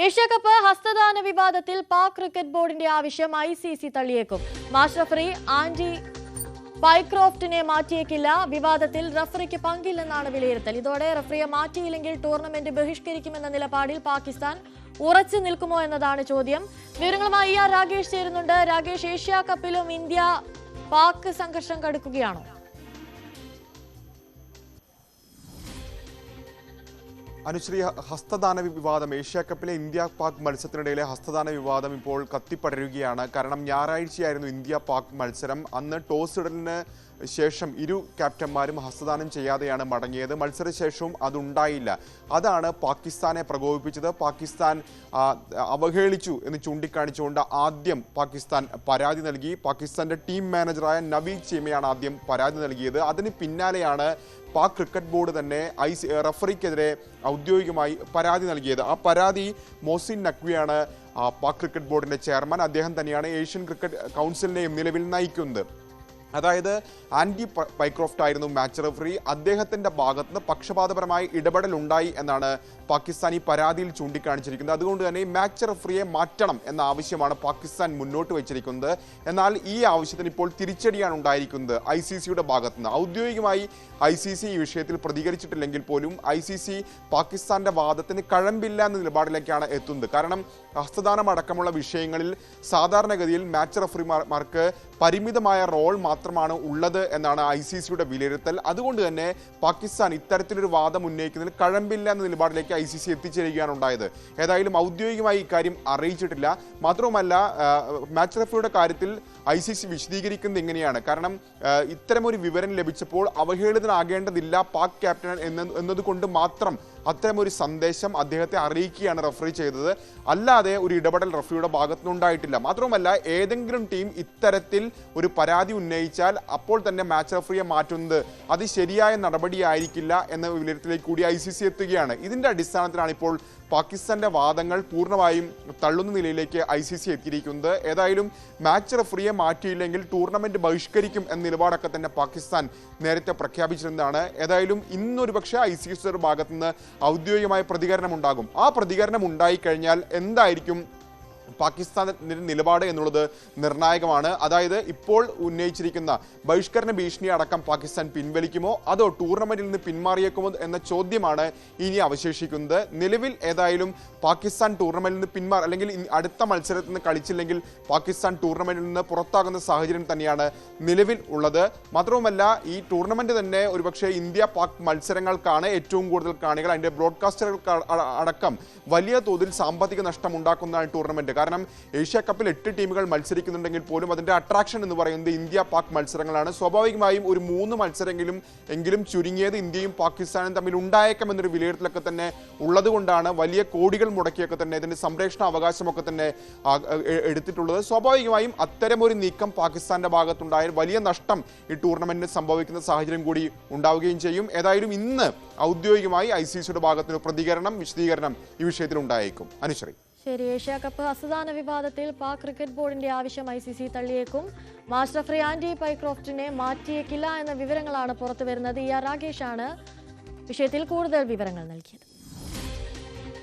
Asia Cup ഹസ്തദാന വിവാദത്തിൽ Pak cricket ബോർഡിന്റെ ആവശ്യം ICC തള്ളിയേക്കും. മാച്ച് റഫറി ആൻഡി പൈക്രോഫ്റ്റിനെ മാറ്റിയേക്കില്ല. വിവാദത്തിൽ റഫറിക്ക് പങ്കില്ലെന്നാണ് വിലയിരുത്തൽ. ഇതോടെ റഫറിയെ മാറ്റിയില്ലെങ്കിൽ ടൂർണമെന്റ് ബഹിഷ്കരിക്കുമെന്ന നിലപാടിൽ പാകിസ്ഥാൻ ഉറച്ചു നിൽക്കുമോ എന്നതാണ് ചോദ്യം. വിവരങ്ങളുമായി രാകേഷ് ചേരുന്നുണ്ട്. രാകേഷ്, ഏഷ്യാകപ്പിലും ഇന്ത്യ പാക് സംഘർഷം കടുക്കുകയാണോ? അനുശ്രീ, ഹസ്തദാന വിവാദം, ഏഷ്യാകപ്പിലെ ഇന്ത്യ പാക് മത്സരത്തിനിടയിലെ ഹസ്തദാന വിവാദം ഇപ്പോൾ കത്തിപ്പടരുകയാണ്. കാരണം ഞായറാഴ്ചയായിരുന്നു ഇന്ത്യ പാക് മത്സരം. അന്ന് ടോസ് ഇടലിന് ശേഷം ഇരു ക്യാപ്റ്റന്മാരും ഹസ്തദാനം ചെയ്യാതെയാണ് മടങ്ങിയത്. മത്സരശേഷവും അതുണ്ടായില്ല. അതാണ് പാകിസ്ഥാനെ പ്രകോപിപ്പിച്ചത്. പാകിസ്ഥാൻ അവഹേളിച്ചു എന്ന് ചൂണ്ടിക്കാണിച്ചുകൊണ്ട് ആദ്യം പാകിസ്ഥാൻ പരാതി നൽകി. പാകിസ്ഥാന്റെ ടീം മാനേജറായ നവീദ് ചീമയാണ് ആദ്യം പരാതി നൽകിയത്. അതിന് പിന്നാലെയാണ് പാക് ക്രിക്കറ്റ് ബോർഡ് തന്നെ റഫറിക്കെതിരെ ഔദ്യോഗികമായി പരാതി നൽകിയത്. ആ പരാതി മോസിൻ നഖ്വിയാണ് പാക് ക്രിക്കറ്റ് ബോർഡിന്റെ ചെയർമാൻ. അദ്ദേഹം തന്നെയാണ് ഏഷ്യൻ ക്രിക്കറ്റ് കൗൺസിലിനെയും നിലവിൽ നയിക്കുന്നത്. അതായത് ആൻഡി പൈക്രോഫ്റ്റ് ആയിരുന്നു മാച്ച് റഫറി. അദ്ദേഹത്തിൻ്റെ ഭാഗത്തുനിന്ന് പക്ഷപാതപരമായി ഇടപെടലുണ്ടായി എന്നാണ് പാകിസ്ഥാൻ ഈ പരാതിയിൽ ചൂണ്ടിക്കാണിച്ചിരിക്കുന്നത്. അതുകൊണ്ട് തന്നെ മാച്ച് റഫറിയെ മാറ്റണം എന്ന ആവശ്യമാണ് പാകിസ്ഥാൻ മുന്നോട്ട് വെച്ചിരിക്കുന്നത്. എന്നാൽ ഈ ആവശ്യത്തിന് ഇപ്പോൾ തിരിച്ചടിയാണ് ഉണ്ടായിരിക്കുന്നത് ICCയുടെ ഭാഗത്തുനിന്ന്. ഔദ്യോഗികമായി ICC ഈ വിഷയത്തിൽ പ്രതികരിച്ചിട്ടില്ലെങ്കിൽ പോലും ICC പാകിസ്ഥാന്റെ വാദത്തിന് കഴമ്പില്ല എന്ന നിലപാടിലേക്കാണ് എത്തുന്നത്. കാരണം ഹസ്തദാനം അടക്കമുള്ള വിഷയങ്ങളിൽ സാധാരണഗതിയിൽ മാച്ച് റഫറിമാർക്ക് പരിമിതമായ റോൾ മാത്രമാണ് ഉള്ളത് എന്നാണ് ICCയുടെ വിലയിരുത്തൽ. അതുകൊണ്ട് തന്നെ പാകിസ്ഥാൻ ഇത്തരത്തിലൊരു വാദം ഉന്നയിക്കുന്നതിൽ കഴമ്പില്ല എന്ന നിലപാടിലേക്ക് ICC എത്തിച്ചേരുകയാണ് ഉണ്ടായത്. ഏതായാലും ഔദ്യോഗികമായി ഇക്കാര്യം അറിയിച്ചിട്ടില്ല. മാത്രവുമല്ല, മാച്ച് റഫറിയുടെ കാര്യത്തിൽ ICC വിശദീകരിക്കുന്നത് ഇങ്ങനെയാണ്. കാരണം ഇത്തരമൊരു വിവരം ലഭിച്ചപ്പോൾ അവഹേളിതനാകേണ്ടതില്ല പാക് ക്യാപ്റ്റൻ എന്നതുകൊണ്ട് മാത്രം അത്തരമൊരു സന്ദേശം അദ്ദേഹത്തെ അറിയിക്കുകയാണ് റഫറി ചെയ്തത്. അല്ലാതെ ഒരു ഇടപെടൽ റഫറിയുടെ ഭാഗത്തുനിന്നുണ്ടായിട്ടില്ല. മാത്രവുമല്ല, ഏതെങ്കിലും ടീം ഇത്തരത്തിൽ ഒരു പരാതി ഉന്നയിച്ചാൽ അപ്പോൾ തന്നെ മാച്ച് റഫറിയെ മാറ്റുന്നത് അത് ശരിയായ നടപടിയായിരിക്കില്ല എന്ന വിലയിരുത്തലേക്ക് കൂടി ICC എത്തുകയാണ്. ഇതിന്റെ അടിസ്ഥാനത്തിലാണ് ഇപ്പോൾ പാകിസ്ഥാന്റെ വാദങ്ങൾ പൂർണ്ണമായും തള്ളുന്ന നിലയിലേക്ക് ICC എത്തിയിരിക്കുന്നത്. ഏതായാലും മാച്ച് റഫറിയെ മാറ്റിയില്ലെങ്കിൽ ടൂർണമെന്റ് ബഹിഷ്കരിക്കും എന്ന നിലപാടൊക്കെ തന്നെ പാകിസ്ഥാൻ നേരത്തെ പ്രഖ്യാപിച്ചിരുന്നതാണ്. ഏതായാലും ഇന്നൊരു പക്ഷേ ICCയുടെ ഭാഗത്തുനിന്ന് ഔദ്യോഗികമായ പ്രതികരണം ഉണ്ടാകും. ആ പ്രതികരണം ഉണ്ടായിക്കഴിഞ്ഞാൽ എന്തായിരിക്കും പാകിസ്ഥാന്റെ നിലപാട് എന്നുള്ളത് നിർണായകമാണ്. അതായത് ഇപ്പോൾ ഉന്നയിച്ചിരിക്കുന്ന ബഹിഷ്കരണ ഭീഷണി അടക്കം പാകിസ്ഥാൻ പിൻവലിക്കുമോ അതോ ടൂർണമെന്റിൽ നിന്ന് പിന്മാറിയേക്കുമോ എന്ന ചോദ്യമാണ് ഇനി അവശേഷിക്കുന്നത്. നിലവിൽ ഏതായാലും പാകിസ്ഥാൻ ടൂർണമെന്റിൽ നിന്ന് അല്ലെങ്കിൽ അടുത്ത മത്സരത്തിൽ നിന്ന് കളിച്ചില്ലെങ്കിൽ പാകിസ്ഥാൻ ടൂർണമെന്റിൽ നിന്ന് പുറത്താകുന്ന സാഹചര്യം തന്നെയാണ് നിലവിൽ ഉള്ളത്. മാത്രവുമല്ല, ഈ ടൂർണമെന്റ് തന്നെ ഒരുപക്ഷെ ഇന്ത്യ പാക് മത്സരങ്ങൾക്കാണ് ഏറ്റവും കൂടുതൽ കാണികൾ. അതിന്റെ ബ്രോഡ്കാസ്റ്ററുകൾക്ക് അടക്കം വലിയ തോതിൽ സാമ്പത്തിക നഷ്ടം ഉണ്ടാക്കുന്നതാണ് ടൂർണമെന്റ്. കാരണം ഏഷ്യാകപ്പിൽ 8 ടീമുകൾ മത്സരിക്കുന്നുണ്ടെങ്കിൽ പോലും അതിന്റെ അട്രാക്ഷൻ എന്ന് പറയുന്നത് ഇന്ത്യ പാക് മത്സരങ്ങളാണ്. സ്വാഭാവികമായും ഒരു 3 മത്സരമെങ്കിലും ചുരുങ്ങിയത് ഇന്ത്യയും പാകിസ്ഥാനും തമ്മിൽ ഉണ്ടായേക്കാം എന്നൊരു വിലയിരുത്തലൊക്കെ തന്നെ ഉള്ളതുകൊണ്ടാണ് വലിയ കോടികൾ മുടക്കിയൊക്കെ തന്നെ ഇതിന്റെ സംരക്ഷണ അവകാശമൊക്കെ തന്നെ എടുത്തിട്ടുള്ളത്. സ്വാഭാവികമായും അത്തരമൊരു നീക്കം പാകിസ്ഥാന്റെ ഭാഗത്തുണ്ടായാൽ വലിയ നഷ്ടം ഈ ടൂർണമെന്റിന് സംഭവിക്കുന്ന സാഹചര്യം കൂടി ഉണ്ടാവുകയും ചെയ്യും. ഏതായാലും ഇന്ന് ഔദ്യോഗികമായി ICCയുടെ ഭാഗത്തിന് വിശദീകരണം ഈ വിഷയത്തിൽ ഉണ്ടായേക്കും. അനുശ്രീ, ശരി. ഏഷ്യാകപ്പ് ഹസ്തദാന വിവാദത്തിൽ പാക് ക്രിക്കറ്റ് ബോർഡിന്റെ ആവശ്യം ICC തള്ളിയേക്കും. മാച്ച് റഫറി ആൻഡി പൈക്രോഫ്റ്റിനെ മാറ്റിയേക്കില്ല എന്ന വിവരങ്ങളാണ് പുറത്തുവരുന്നത്. രാകേഷാണ് വിഷയത്തിൽ കൂടുതൽ വിവരങ്ങൾ നൽകിയത്.